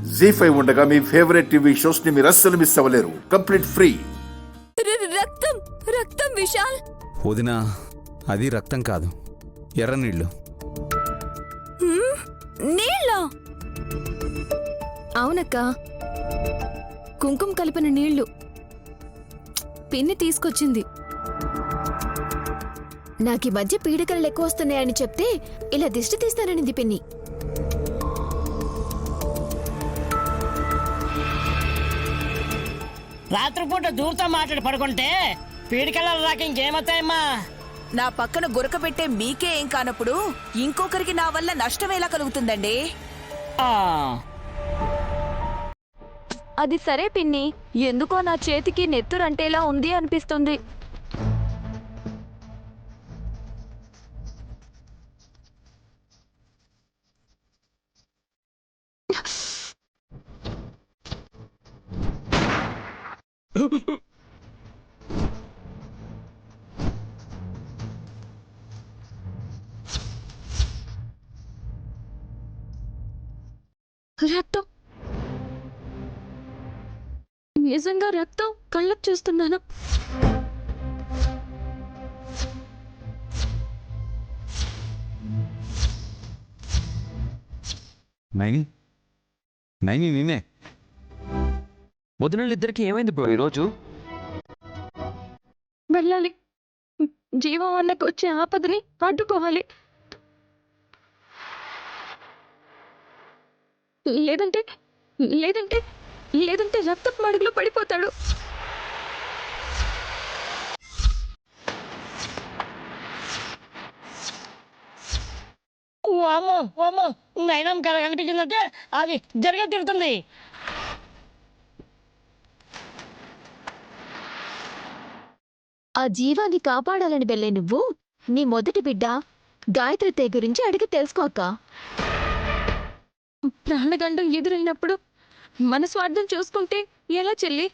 జీ5 ఉండగా మీ favourite TV shows ని మీరు అస్సలు మిస్ అవ్వలేరు. Complete free. రక్తం రక్తం విశాల్. వదినా, అది రక్తం కాదు, ఎర్ర నీళ్ళు. నీళ్ళ? అవునక్క, కుంకుమ కలిపిన నీళ్లు పిన్ని తీసుకొచ్చింది. నాకీ మధ్య పీడకలు ఎక్కువ వస్తున్నాయని చెప్తే ఇలా దిష్టి తీస్తాననింది పిన్ని. రాత్రిపూట దూరంతో మాట్లాడి పడుకుంటే పీడికల రాక ఇంకేమవుతాయమ్మా? నా పక్కన గురక పెట్టే మీకే ఏం కానప్పుడు ఇంకొకరికి నా వల్ల నష్టం ఎలా కలుగుతుందండి? ఆ, అది సరే పిన్ని, ఎందుకో నా చేతికి నెత్తురంటేలా ఉంది అనిపిస్తుంది. రక్తం, నిజంగా రక్తం కళ్ళకు చూస్తున్నాను. నైని, నైని నేనే. వదినలిద్దరికి ఏమైంది బ్రో ఈరోజు? వెళ్ళాలి, జీవం అన్నకు వచ్చే ఆపదని అడ్డుకోవాలి. లేదంటే లేదంటే లేదంటే రక్తపు మడుగులో పడిపోతాడు. వామ్మో వామ్మో, నైనం కనిపించిందంటే అది జరిగే తిడుతుంది. ఆ జీవాన్ని కాపాడాలని వెళ్ళే నువ్వు నీ మొదటి బిడ్డ గాయత్రి గురించి అడిగి తెలుసుకోక. ప్రాణగండం ఎదురైనప్పుడు మన స్వార్థం చూసుకుంటే ఎలా చెల్లి?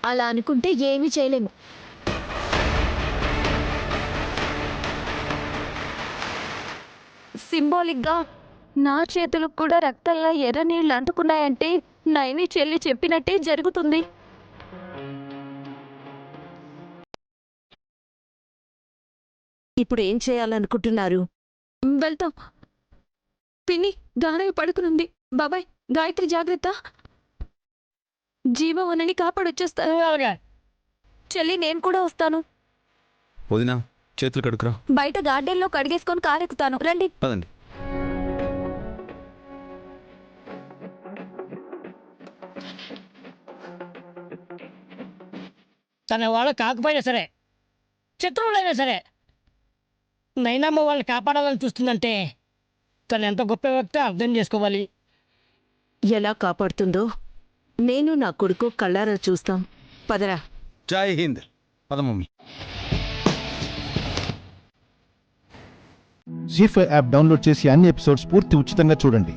అలా అనుకుంటే ఏమీ చేయలేము. సింబాలిక్గా నా చేతులకు కూడా రక్తంలా ఎర్ర నీళ్ళు అంటుకున్నాయంటే నైని చెల్లి చెప్పినట్టే జరుగుతుంది. ఇప్పుడు ఏం చేయాలనుకుంటున్నారు? వెళ్తాం. పిన్ని గానవి పడుకునుంది. బాబాయ్, గాయత్రి జాగ్రత్త. జీవవనని కాపాడొచ్చేస్తాను. అలాగే. చెల్లి, నేను కూడా వస్తాను. వదినా, చేతులు కడుకురా. బయట గార్డెన్లో కడిగేసుకొని కారెక్కుతాను. రండి. పదండి. తన వాళ్ళు కాకపోయినా సరే, శత్రువులైనా సరే, నైనమ్మ వాళ్ళని కాపాడాలని చూస్తుందంటే తను ఎంత గొప్ప వ్యక్తి అర్థం చేసుకోవాలి. ఎలా కాపాడుతుందో నేను నా కొడుకు కళ్ళారా చూస్తాం. పదరా. జై హింద్. పద మమ్మీ. జీ5 యాప్ డౌన్లోడ్ చేసి అన్ని ఎపిసోడ్స్ పూర్తి ఉచితంగా చూడండి.